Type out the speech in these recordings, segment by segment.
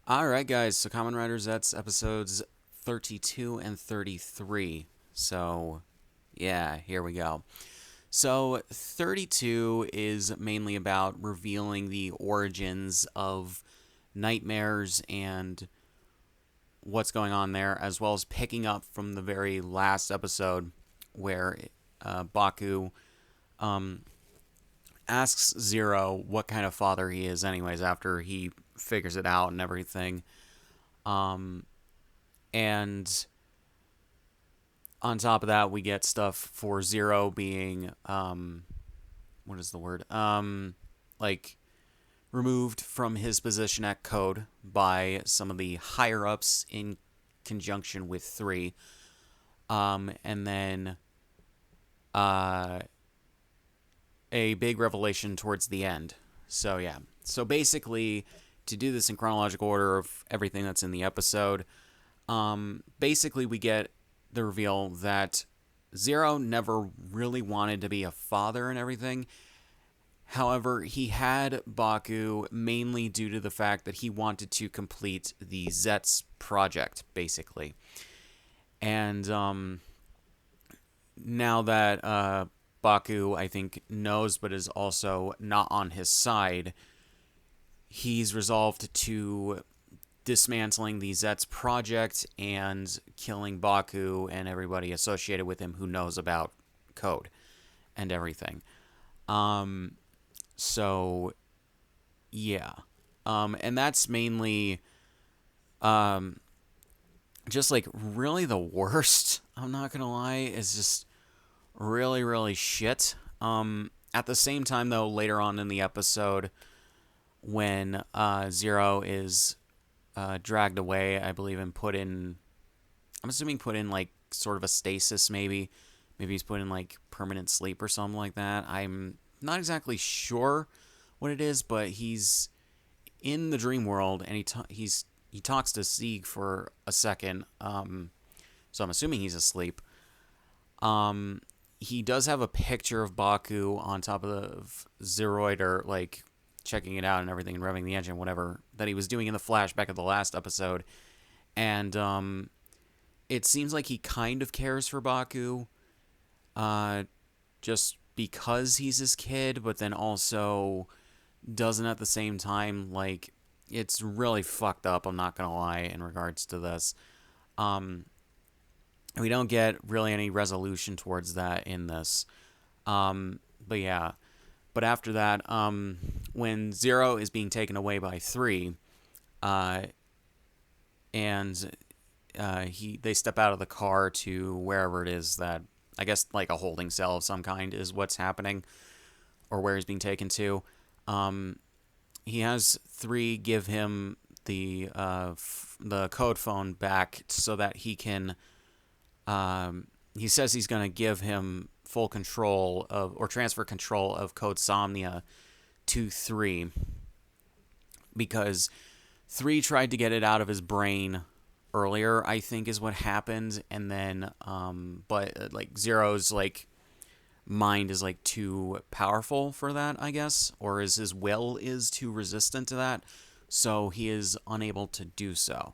Alright, guys, so Kamen Rider Zeztz episodes 32 and 33. So, yeah, here we go. So, 32 is mainly about revealing the origins of nightmares and what's going on there, as well as picking up from the very last episode where Baku um, asks Zero what kind of father he is, anyways, after he figures it out and everything. Um, and on top of that, we get stuff for Zero being, what is the word? Like, removed from his position at Code by some of the higher ups in conjunction with 3. And then, uh, a big revelation towards the end. So, yeah. So, basically, to do this in chronological order of everything that's in the episode, basically, we get the reveal that Zero never really wanted to be a father and everything. However, he had Baku mainly due to the fact that he wanted to complete the Zeztz project, basically. And now that Baku, I think, knows but is also not on his side, he's resolved to dismantling the Zeztz project and killing Baku and everybody associated with him who knows about code and everything. So, yeah. And that's mainly just like really the worst, I'm not gonna lie, is just really, really shit. At the same time, though, later on in the episode, when Zero is dragged away, I believe, and put in, I'm assuming put in like sort of a stasis, maybe. Maybe he's put in like permanent sleep or something like that. I'm not exactly sure what it is, but he's in the dream world and he talks to Sieg for a second. So I'm assuming he's asleep. He does have a picture of Baku on top of Zeroider, like checking it out and everything and revving the engine, whatever, that he was doing in the flashback of the last episode. And it seems like he kind of cares for Baku, just because he's his kid, but then also doesn't at the same time. Like, it's really fucked up, I'm not gonna lie, in regards to this. We don't get really any resolution towards that in this. But yeah. But after that, when Zero is being taken away by 3, and they step out of the car to wherever it is that, I guess like a holding cell of some kind is what's happening, or where he's being taken to. He has 3 give him the code phone back so that he can. He says he's going to give him full control of, or transfer control of Code Somnia to 3, because 3 tried to get it out of his brain earlier, I think is what happened, and then but like Zero's like mind is like too powerful for that, I guess, or is his will is too resistant to that, so he is unable to do so.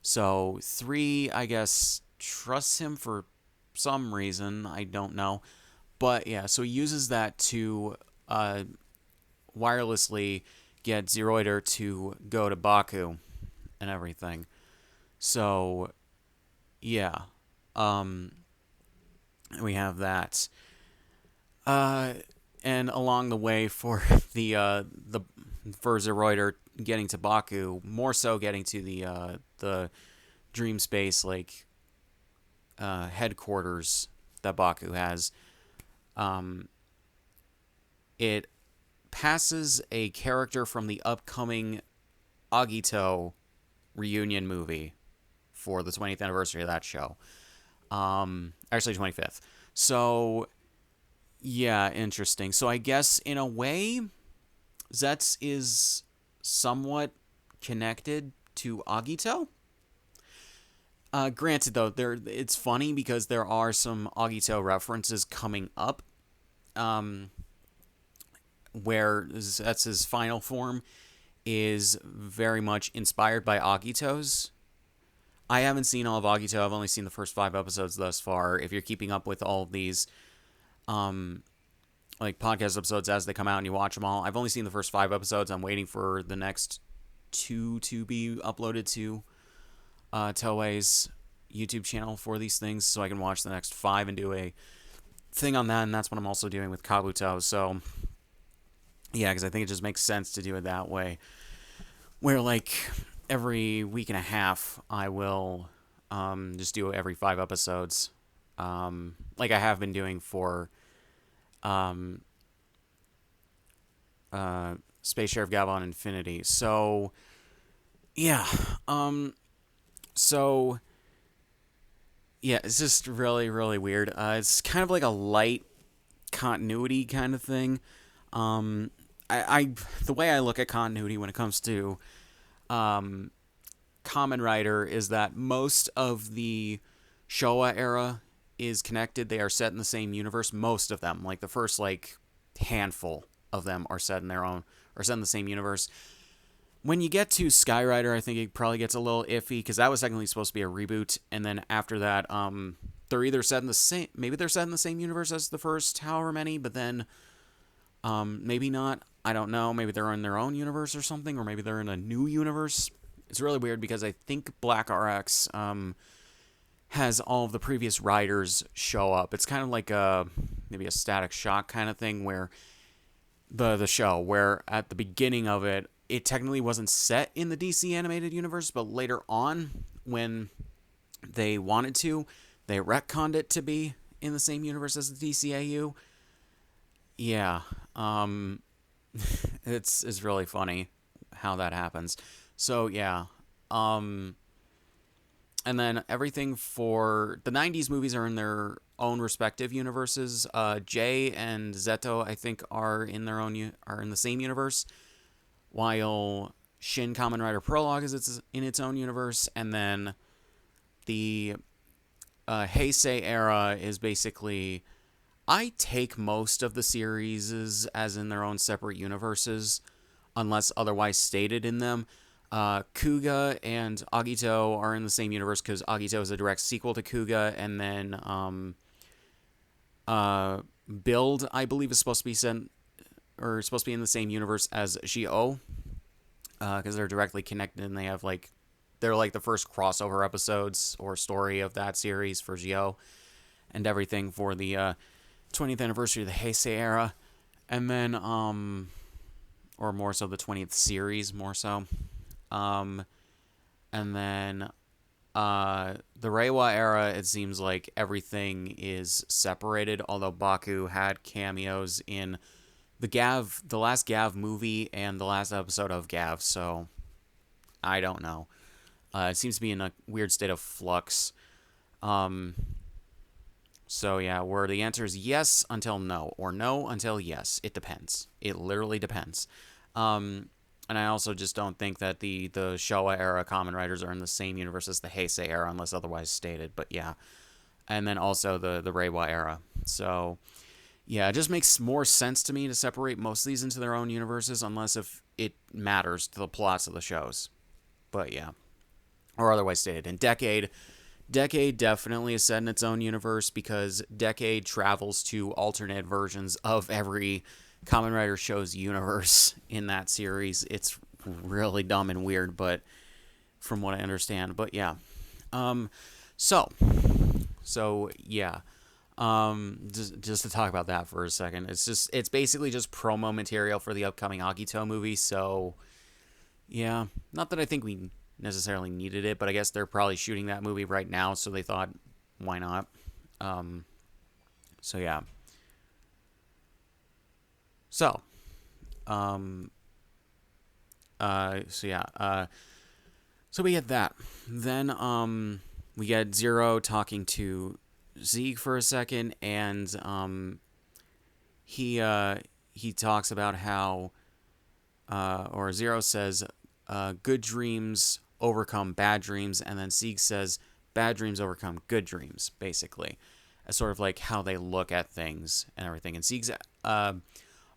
So 3, I guess, trusts him for some reason, I don't know. But yeah, so he uses that to wirelessly get Zeroider to go to Baku and everything. So yeah, we have that. And along the way for the for Zeroider getting to Baku, more so getting to the dream space, like headquarters that Baku has, it passes a character from the upcoming Agito reunion movie for the 20th anniversary of that show. Actually, 25th. So, yeah, interesting. So I guess in a way, Zeztz is somewhat connected to Agito. Granted, though, it's funny because there are some Agito references coming up, where that's his final form is very much inspired by Agito's. I haven't seen all of Agito. I've only seen the first 5 episodes thus far. If you're keeping up with all of these like podcast episodes as they come out and you watch them all, I've only seen the first 5 episodes. I'm waiting for the next 2 to be uploaded to Toei's YouTube channel for these things, so I can watch the next 5 and do a thing on that. And that's what I'm also doing with Kabuto. So yeah, because I think it just makes sense to do it that way, where like every week and a half I will just do every 5 episodes, like I have been doing for Space Sheriff Gabon Infinity. So yeah, so yeah, it's just really, really weird. It's kind of like a light continuity kind of thing. I the way I look at continuity when it comes to Kamen Rider is that most of the Showa era is connected. They are set in the same universe. Most of them, like the first like handful of them, are set in the same universe. When you get to Skyrider, I think it probably gets a little iffy because that was technically supposed to be a reboot, and then after that, they're either set in the same, maybe they're set in the same universe as the first however many, but then maybe not. I don't know. Maybe they're in their own universe or something, or maybe they're in a new universe. It's really weird because I think Black RX has all of the previous riders show up. It's kind of like maybe a Static Shock kind of thing, where the show, where at the beginning of it, it technically wasn't set in the DC animated universe, but later on, when they wanted to, they retconned it to be in the same universe as the DCAU. Yeah, it's really funny how that happens. So yeah, and then everything for the 90s movies are in their own respective universes. Jay and Zeto, I think, are in the same universe, while Shin Kamen Rider Prologue is in its own universe, and then the Heisei era is basically, I take most of the series as in their own separate universes, unless otherwise stated in them. Kuga and Agito are in the same universe because Agito is a direct sequel to Kuga, and then Build, I believe, is supposed to be in the same universe as Gio, because they're directly connected, and they're like the first crossover episodes or story of that series for Gio, and everything for the 20th anniversary of the Heisei era, and then or more so the 20th series, more so, and then the Reiwa era, it seems like everything is separated, although Baku had cameos in the last Gav movie and the last episode of Gav, so I don't know. It seems to be in a weird state of flux. So yeah, where the answer is yes until no, or no until yes. It depends. It literally depends. And I also just don't think that the Showa era Kamen Riders are in the same universe as the Heisei era, unless otherwise stated. But yeah, and then also the Reiwa era. So yeah, it just makes more sense to me to separate most of these into their own universes, unless if it matters to the plots of the shows. But yeah, or otherwise stated. And Decade definitely is set in its own universe, because Decade travels to alternate versions of every Kamen Rider show's universe in that series. It's really dumb and weird, but from what I understand. But yeah. So yeah. Just to talk about that for a second. It's basically just promo material for the upcoming Agito movie, so yeah. Not that I think we necessarily needed it, but I guess they're probably shooting that movie right now, so they thought, why not? So yeah. So we get that. Then we get Zero talking to Zeke for a second, and he talks about how or Zero says good dreams overcome bad dreams, and then Zeke says bad dreams overcome good dreams, basically, as sort of like how they look at things and everything. And Zeke's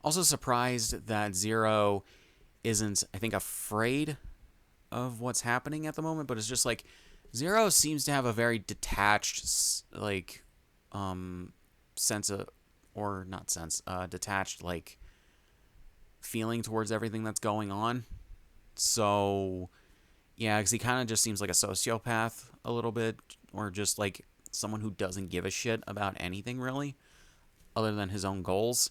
also surprised that Zero isn't, I think, afraid of what's happening at the moment, but it's just like Zero seems to have a very detached, like, sense of, or not sense, detached, like, feeling towards everything that's going on. So, yeah, because he kind of just seems like a sociopath a little bit, or just like someone who doesn't give a shit about anything really, other than his own goals.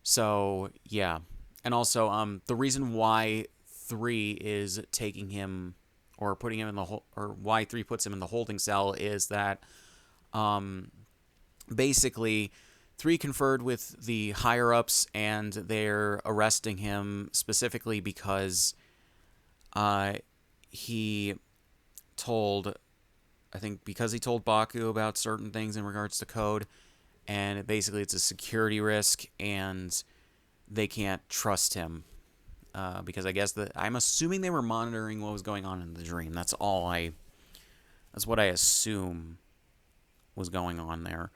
So, yeah. And also, the reason why 3 is taking him or putting him in the or why 3 puts him in the holding cell is that basically 3 conferred with the higher ups and they're arresting him specifically because he told, I think because he told Baku about certain things in regards to code, and basically it's a security risk and they can't trust him. Because I guess I'm assuming they were monitoring what was going on in the dream. That's what I assume was going on there.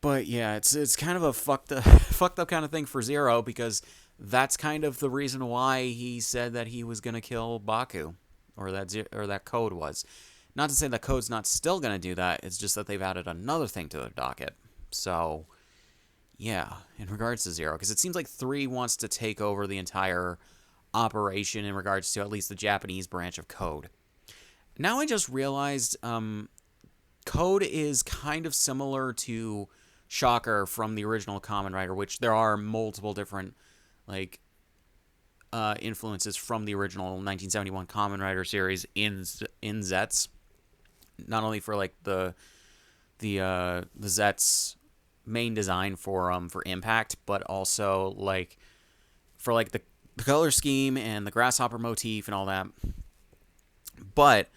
But yeah, it's kind of a fucked up kind of thing for Zero, because that's kind of the reason why he said that he was gonna kill Baku, or that code was. Not to say that code's not still gonna do that. It's just that they've added another thing to their docket. So yeah, in regards to Zero, because it seems like 3 wants to take over the entire operation in regards to at least the Japanese branch of Code. Now I just realized Code is kind of similar to Shocker from the original Kamen Rider, which there are multiple different like influences from the original 1971 Kamen Rider series in Zeztz. Not only for like the Zeztz main design for Impact, but also like for like the color scheme and the grasshopper motif and all that. But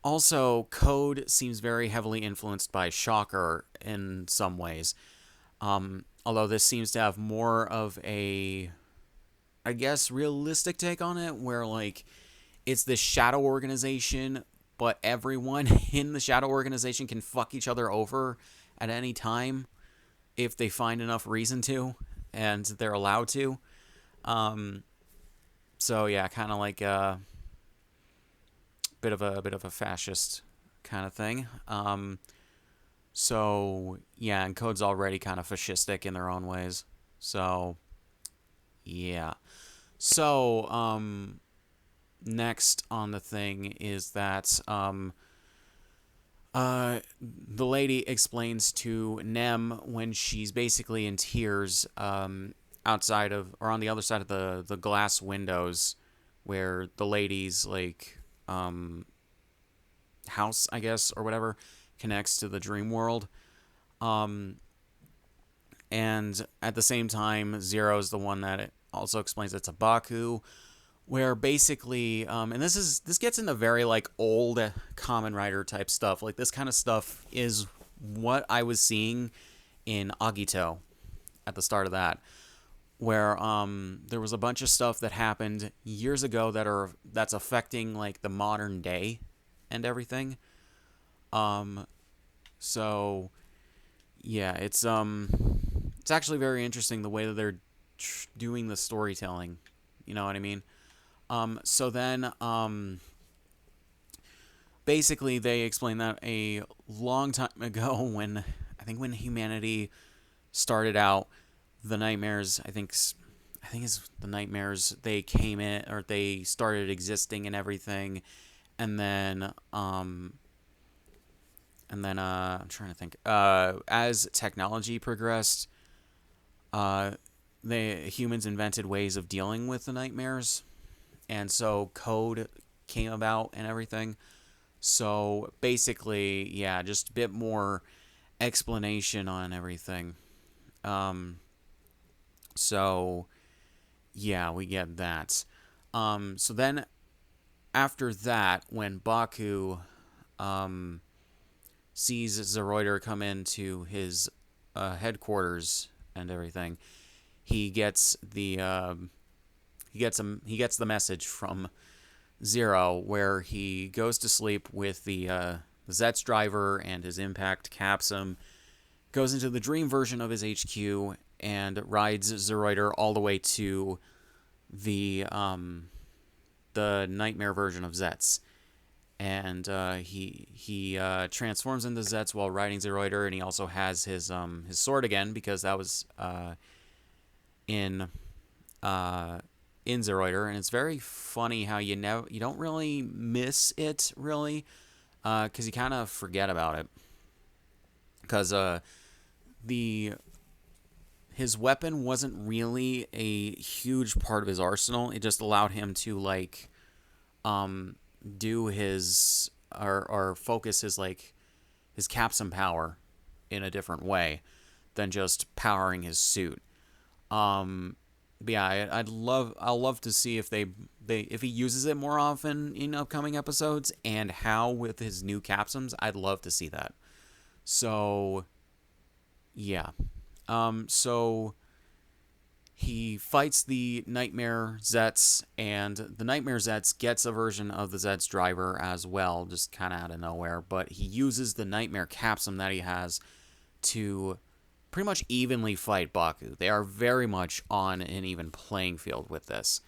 also, Code seems very heavily influenced by Shocker in some ways. Although this seems to have more of a, I guess, realistic take on it, where like it's this shadow organization, but everyone in the shadow organization can fuck each other over at any time if they find enough reason to, and they're allowed to. So yeah, kind of like a bit of a fascist kind of thing. So yeah, and Code's already kind of fascistic in their own ways. So yeah. So next on the thing is that the lady explains to Nem when she's basically in tears outside of, or on the other side of the glass windows where the lady's like house, I guess, or whatever, connects to the dream world. And at the same time, Zero is the one that it also explains it's a Baku, where basically, and this gets into very like old Kamen Rider type stuff. Like this kind of stuff is what I was seeing in Agito at the start of that, where there was a bunch of stuff that happened years ago that's affecting like the modern day and everything. So yeah, it's actually very interesting the way that they're doing the storytelling. You know what I mean? So then, basically they explain that a long time ago when humanity started out, the nightmares, I think it's the nightmares, they came in, or they started existing and everything. And then, I'm trying to think, as technology progressed, the humans invented ways of dealing with the nightmares. And so Code came about and everything. So basically, yeah, just a bit more explanation on everything. So yeah, we get that. So then after that, when Baku sees Zeroider come into his headquarters and everything, he gets the message from Zero, where he goes to sleep with the Zeztz driver and his impact caps him, goes into the dream version of his HQ, and rides Zeroider all the way to the nightmare version of Zeztz. And he transforms into Zeztz while riding Zeroider, and he also has his sword again, because that was in in Zeroider, and it's very funny how you don't really miss it really, because you kind of forget about it, because the his weapon wasn't really a huge part of his arsenal. It just allowed him to like do his or focus his like his capsum power in a different way than just powering his suit. But yeah, I'll love to see if if he uses it more often in upcoming episodes, and how with his new capsums. I'd love to see that. So yeah. So he fights the Nightmare Zeztz, and the Nightmare Zeztz gets a version of the Zeztz driver as well, just kind of out of nowhere. But he uses the Nightmare capsum that he has to pretty much evenly fight Baku. They are very much on an even playing field with this.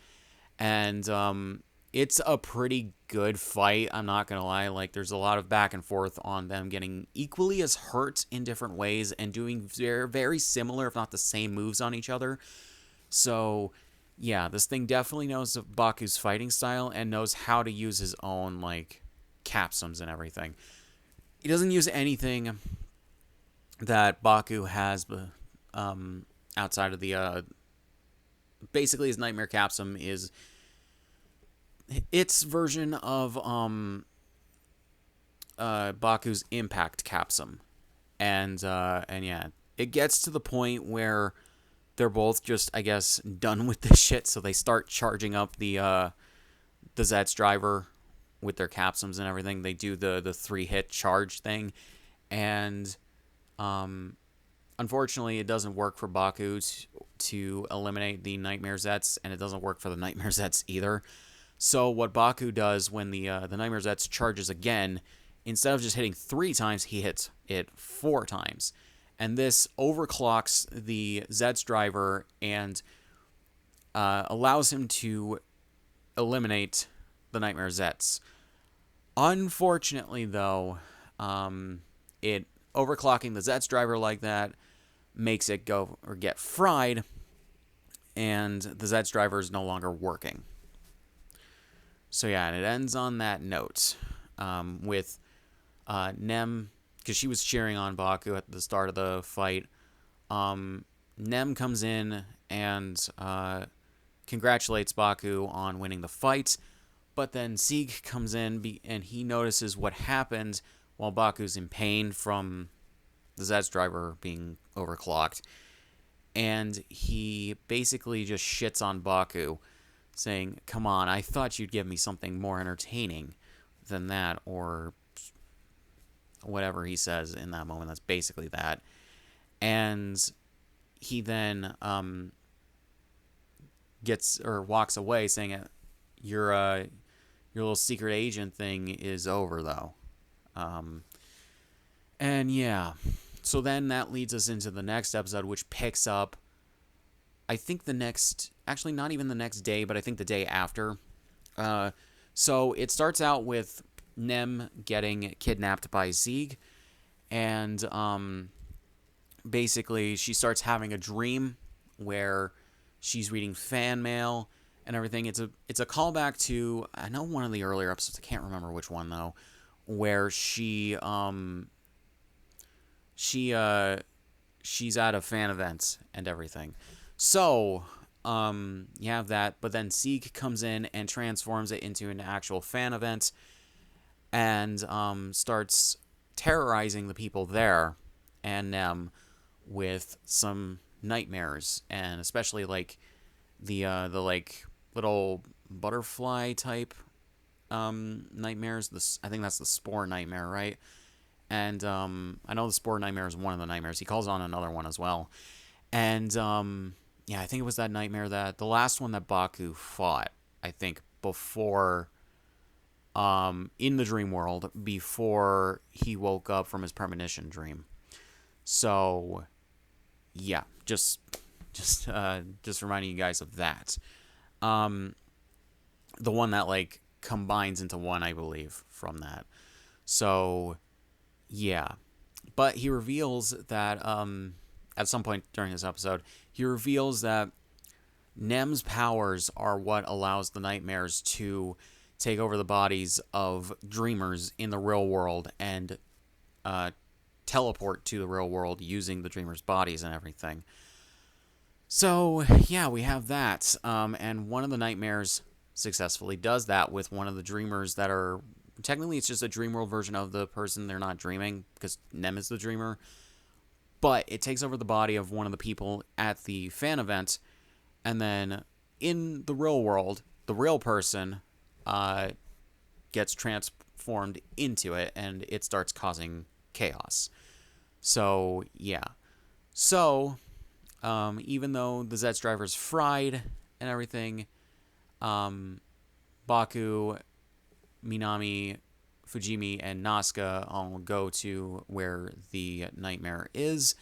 And it's a pretty good fight, I'm not going to lie. Like, there's a lot of back and forth on them getting equally as hurt in different ways and doing very, very similar, if not the same moves on each other. So, yeah, this thing definitely knows Baku's fighting style and knows how to use his own, like, capsums and everything. He doesn't use anything that Baku has outside of the... basically, his Nightmare Capsum is its version of Baku's Impact Capsum. And yeah, it gets to the point where they're both just, I guess, done with this shit, so they start charging up the Zeztz driver with their capsums and everything. They do the 3-hit charge thing, and unfortunately, it doesn't work for Baku to eliminate the Nightmare Zeztz, and it doesn't work for the Nightmare Zeztz either. So what Baku does when the Nightmare Zeztz charges again, instead of just hitting 3 times, he hits it 4 times. And this overclocks the Zeztz driver and allows him to eliminate the Nightmare Zeztz. Unfortunately, though, it overclocking the Zeztz driver like that makes it go or get fried, and the Zeztz driver is no longer working. So yeah, and it ends on that note with Nem, because she was cheering on Baku at the start of the fight. Nem comes in and congratulates Baku on winning the fight, but then Scsigs comes in and he notices what happened while Baku's in pain from the Zeztz driver being overclocked, and he basically just shits on Baku, saying, "Come on, I thought you'd give me something more entertaining than that," or whatever he says in that moment. That's basically that. And he then walks away, saying, your little secret agent thing is over, though. And yeah, so then that leads us into the next episode, which picks up, I think actually not even the next day, but I think the day after. So it starts out with Nem getting kidnapped by Scsigs, and basically she starts having a dream where she's reading fan mail and everything. It's a callback to, I know, one of the earlier episodes, I can't remember which one though, where she's at a fan event and everything. So you have that, but then Scsigs comes in and transforms it into an actual fan event and starts terrorizing the people there and Nem with some nightmares, and especially like the like little butterfly type nightmares. I think that's the spore nightmare, right? And I know the spore nightmare is one of the nightmares. He calls on another one as well. And yeah, I think it was that nightmare, that the last one that Baku fought, I think, before in the dream world, before he woke up from his premonition dream. So yeah, just reminding you guys of that. The one that, like, combines into one, I believe, from that. So, yeah. But he reveals that, at some point during this episode, he reveals that Nem's powers are what allows the nightmares to take over the bodies of dreamers in the real world and teleport to the real world using the dreamers' bodies and everything. So, yeah, we have that. And one of the nightmares successfully does that with one of the dreamers that are... Technically, it's just a dream world version of the person they're not dreaming, because Nem is the dreamer. But it takes over the body of one of the people at the fan event, and then in the real world, the real person gets transformed into it, and it starts causing chaos. So, yeah. So, even though the Zeztz driver's fried and everything, Baku, Minami, Fujimi, and Nazca all go to where the nightmare is.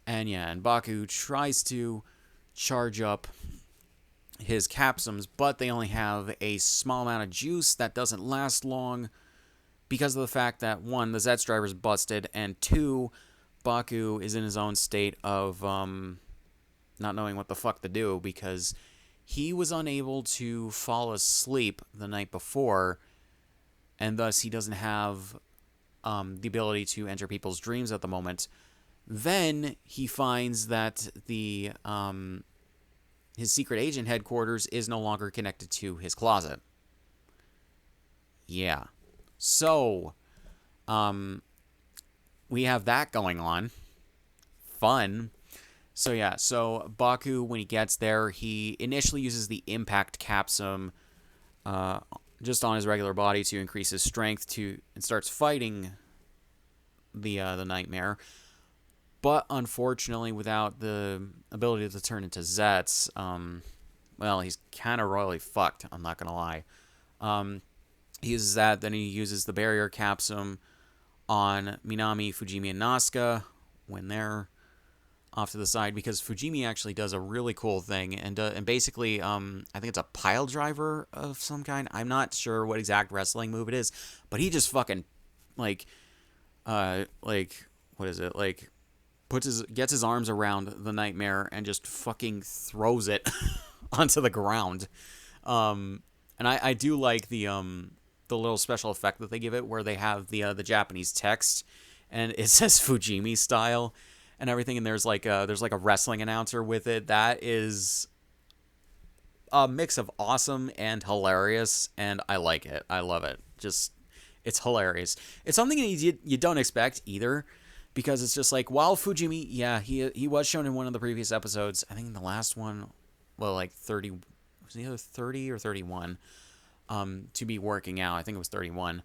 And yeah, and Baku tries to charge up his capsums, but they only have a small amount of juice that doesn't last long because of the fact that, one, the Zeztz driver's busted, and two, Baku is in his own state of not knowing what the fuck to do because he was unable to fall asleep the night before, and thus he doesn't have the ability to enter people's dreams at the moment. Then he finds that the his secret agent headquarters is no longer connected to his closet. Yeah. So, we have that going on. Fun. So yeah, so Baku, when he gets there, he initially uses the impact capsum just on his regular body to increase his strength and starts fighting the nightmare. But unfortunately, without the ability to turn into Zeztz, well, he's kind of royally fucked, I'm not going to lie. He uses that, then he uses the barrier capsum on Minami, Fujimi, and Nazca when they're off to the side, because Fujimi actually does a really cool thing, and basically, I think it's a pile driver of some kind. I'm not sure what exact wrestling move it is, but he just fucking, what is it, gets his arms around the nightmare and just fucking throws it onto the ground. And I do like the little special effect that they give it, where they have the Japanese text, and it says Fujimi style and everything, and there's like a wrestling announcer with it. That is a mix of awesome and hilarious, and I like it. I love it. Just, it's hilarious. It's something that you don't expect either, because it's just like, while Fujimi, yeah, he was shown in one of the previous episodes. I think the last one, well, like 30, was it either 30 or 31, to be working out. I think it was 31.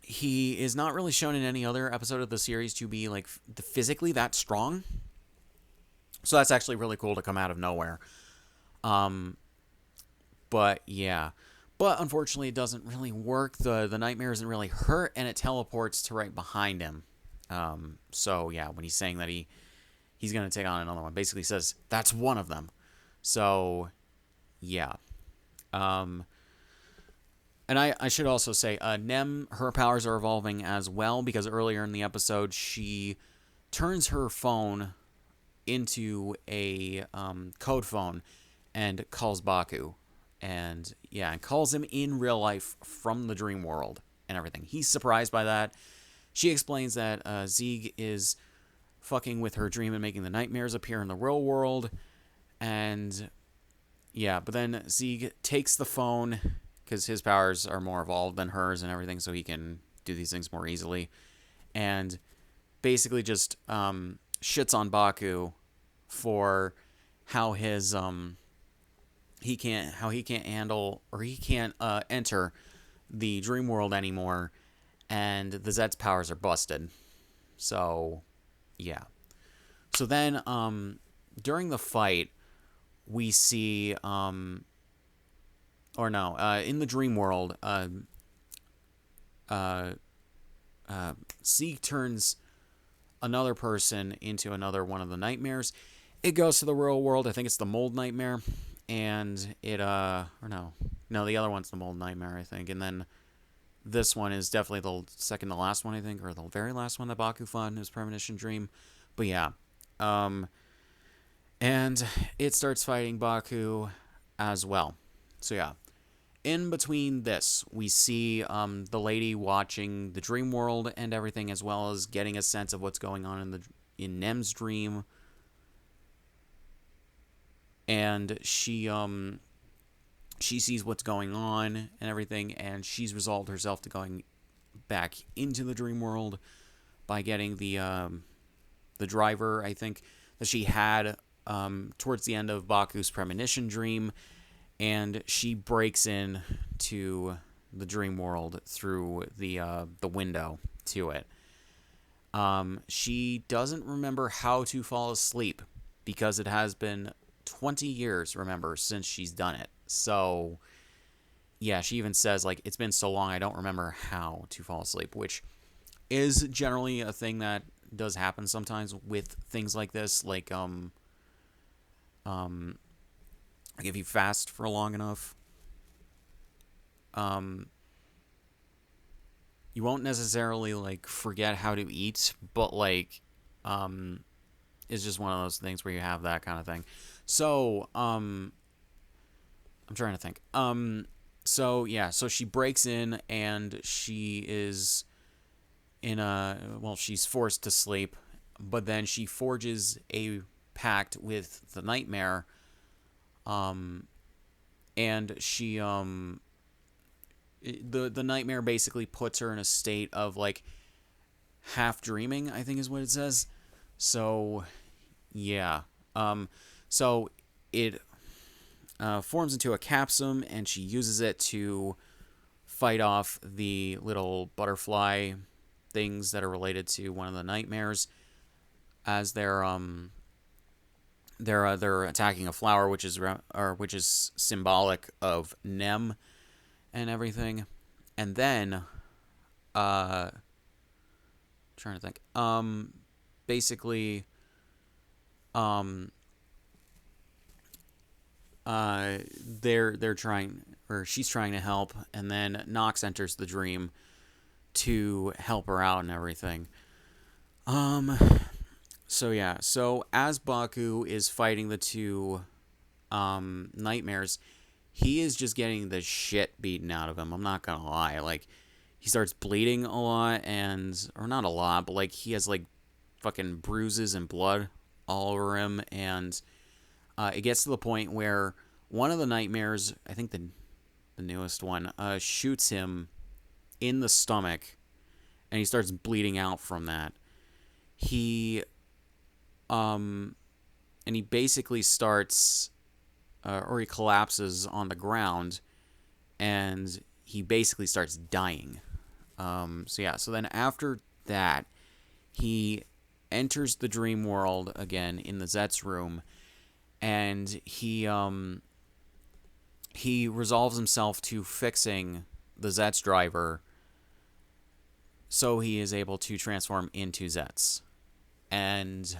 He is not really shown in any other episode of the series to be, like, physically that strong. So that's actually really cool to come out of nowhere. But, yeah. But, unfortunately, it doesn't really work. The nightmare isn't really hurt, and it teleports to right behind him. So, yeah, when he's saying that he's going to take on another one, basically says, that's one of them. So, yeah. And I should also say, Nem, her powers are evolving as well, because earlier in the episode, she turns her phone into a code phone and calls Baku. And, yeah, and calls him in real life from the dream world and everything. He's surprised by that. She explains that Scsigs is fucking with her dream and making the nightmares appear in the real world. And, yeah, but then Scsigs takes the phone, because his powers are more evolved than hers and everything, so he can do these things more easily, and basically just shits on Baku for how his he can't handle, or he can't enter the dream world anymore, and the Zeztz powers are busted. So yeah. So then during the fight, we see in the dream world, Scsigs turns another person into another one of the nightmares, it goes to the real world. I think it's the mold nightmare, and it or no, the other one's the mold nightmare, I think, and then this one is definitely the second to last one, I think, or the very last one that Baku fought in his premonition dream. But yeah, um, and it starts fighting Baku as well. So yeah, in between this, we see the lady watching the dream world and everything, as well as getting a sense of what's going on in Nem's dream, and she sees what's going on and everything, and she's resolved herself to going back into the dream world by getting the driver, I think, that she had towards the end of Baku's premonition dream, and she breaks in to the dream world through the window to it. She doesn't remember how to fall asleep because it has been 20 years, remember, since she's done it. So, yeah, she even says, like, it's been so long, I don't remember how to fall asleep, which is generally a thing that does happen sometimes with things like this. Like if you fast for long enough, you won't necessarily, like, forget how to eat, but, like, it's just one of those things where you have that kind of thing. So, I'm trying to think. So yeah, so she breaks in and she is she's forced to sleep, but then she forges a pact with the nightmare, and she the nightmare basically puts her in a state of, like, half dreaming, I think is what it says. So yeah, so it forms into a capsule, and she uses it to fight off the little butterfly things that are related to one of the nightmares, as they're attacking a flower, which is symbolic of Nem and everything. And then trying to think, basically, they're trying, or she's trying to help, and then Nox enters the dream to help her out and everything. So yeah, so as Baku is fighting the two nightmares, he is just getting the shit beaten out of him. I'm not gonna lie. Like, he starts bleeding a lot, or not a lot, but, like, he has, like, fucking bruises and blood all over him, and it gets to the point where one of the nightmares, I think the newest one, shoots him in the stomach, and he starts bleeding out from that. He and he basically starts, or he collapses on the ground, and he basically starts dying. So yeah, so then after that, he enters the dream world again in the Zeztz room, and he resolves himself to fixing the Zeztz driver, so he is able to transform into Zeztz. And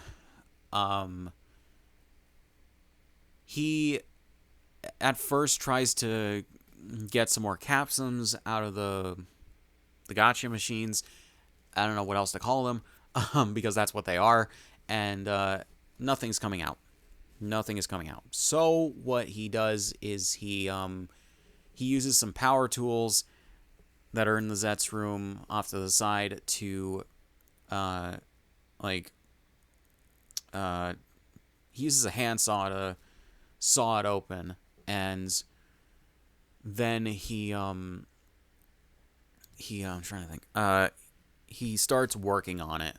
he at first tries to get some more capsules out of the gotcha machines. I don't know what else to call them, because that's what they are, and nothing's coming out. Nothing is coming out. So what he does is he uses some power tools that are in the Zeztz room off to the side to he uses a handsaw to saw it open, and then I'm trying to think. He starts working on it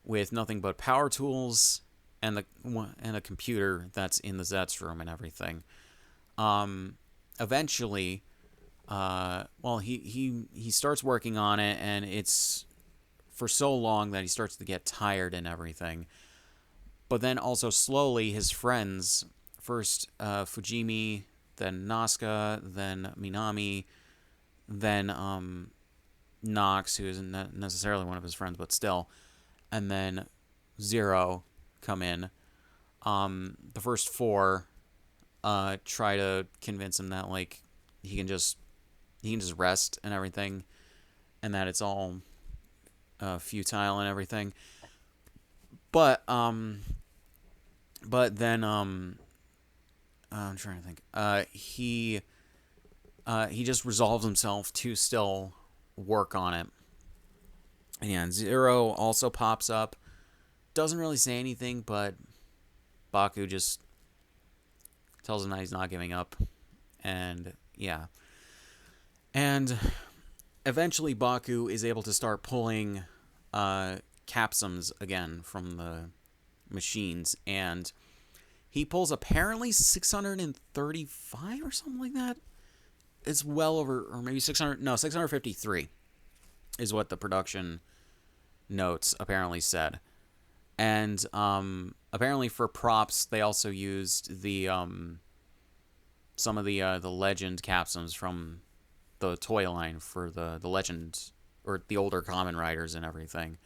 with nothing but power tools and a computer that's in the Zeztz room and everything. Eventually, he starts working on it, and it's for so long that he starts to get tired and everything. But then also slowly, his friends, first Fujimi, then Nazca, then Minami, then Nox, who isn't necessarily one of his friends, but still, and then Zero come in. The first four try to convince him that like he can just rest and everything, and that it's all futile and everything. But then I'm trying to think. He just resolves himself to still work on it. And yeah, Zero also pops up. Doesn't really say anything, but Baku just tells him that he's not giving up. And yeah. And eventually Baku is able to start pulling capsums again from the machines. And he pulls apparently 635 or something like that. It's well over, or maybe 653 is what the production notes apparently said. And apparently for props, they also used the some of the legend capsums from the toy line for the legend, or the older Kamen Riders and everything.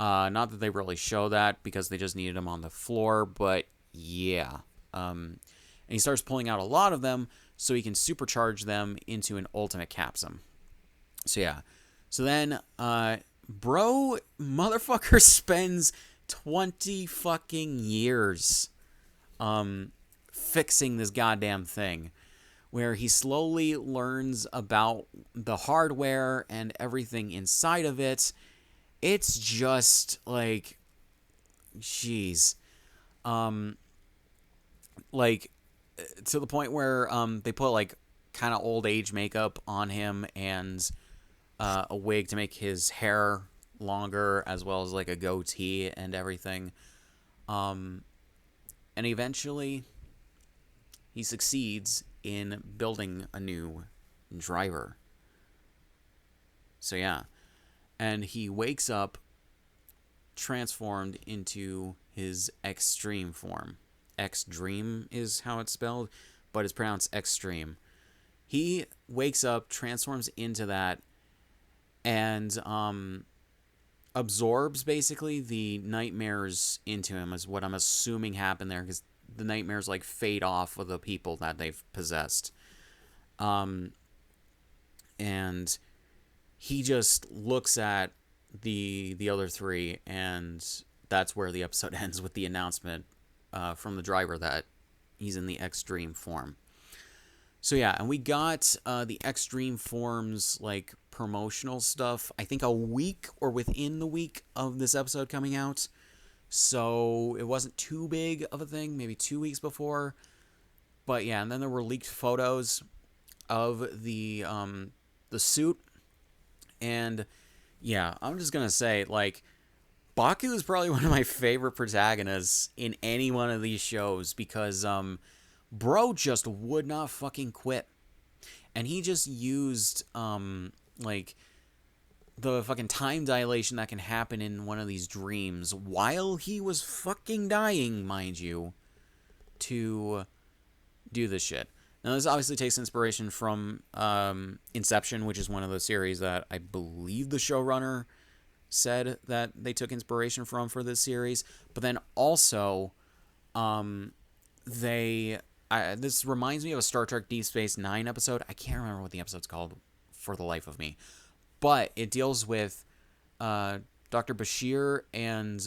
Not that they really show that because they just needed them on the floor, but yeah. And he starts pulling out a lot of them so he can supercharge them into an ultimate capsum. So yeah. So then, bro, motherfucker spends 20 fucking years fixing this goddamn thing, where he slowly learns about the hardware and everything inside of it. It's just like, jeez. Like, to the point where they put like kind of old age makeup on him and a wig to make his hair longer, as well as like a goatee and everything. And eventually he succeeds in building a new driver. So yeah. And he wakes up transformed into his extreme form. X-Dream is how it's spelled, but it's pronounced Extreme. He wakes up, transforms into that, and absorbs basically the nightmares into him, is what I'm assuming happened there, because the nightmares like fade off with the people that they've possessed. And he just looks at the other three, and that's where the episode ends, with the announcement from the driver that he's in the extreme form. So yeah, and we got the extreme forms like promotional stuff, I think a week or within the week of this episode coming out. So it wasn't too big of a thing, maybe 2 weeks before. But yeah, and then there were leaked photos of the suit. And yeah, I'm just gonna say, like, Baku is probably one of my favorite protagonists in any one of these shows, because bro just would not fucking quit. And he just used like the fucking time dilation that can happen in one of these dreams while he was fucking dying, mind you, to do this shit. Now, this obviously takes inspiration from Inception, which is one of the series that I believe the showrunner said that they took inspiration from for this series. But then also, this reminds me of a Star Trek Deep Space Nine episode. I can't remember what the episode's called for the life of me. But it deals with Dr. Bashir and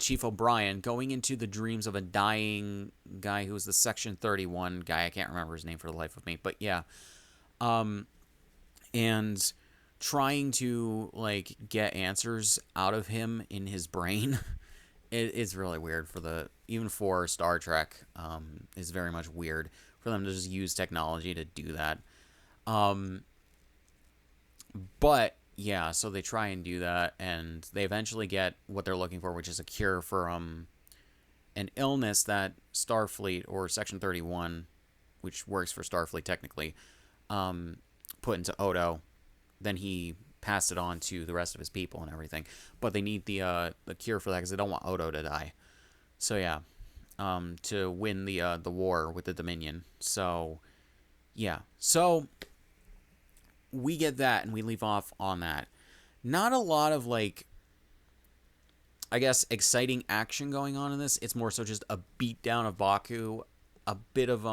Chief O'Brien going into the dreams of a dying guy who was the Section 31 guy. I can't remember his name for the life of me. But yeah. And trying to like get answers out of him in his brain. It's really weird even for Star Trek. It's very much weird for them to just use technology to do that. But yeah, so they try and do that, and they eventually get what they're looking for, which is a cure for an illness that Starfleet, or Section 31, which works for Starfleet technically, put into Odo. Then he passed it on to the rest of his people and everything. But they need the cure for that because they don't want Odo to die. So yeah, to win the war with the Dominion. So yeah, so we get that and we leave off on that. Not a lot of like I guess, exciting action going on in this. It's more so just a beatdown of Baku, a bit of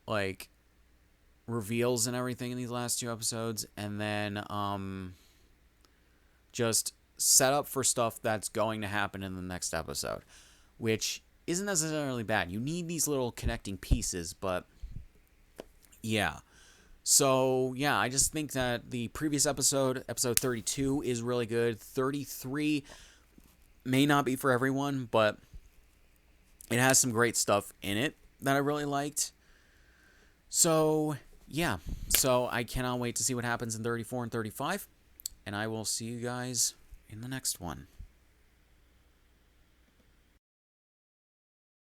like reveals and everything in these last 2 episodes, and then just set up for stuff that's going to happen in the next episode, which isn't necessarily bad. You need these little connecting pieces, but yeah. So, yeah, I just think that the previous episode 32, is really good. 33 may not be for everyone, but it has some great stuff in it that I really liked. So, yeah. So, I cannot wait to see what happens in 34 and 35. And I will see you guys in the next one.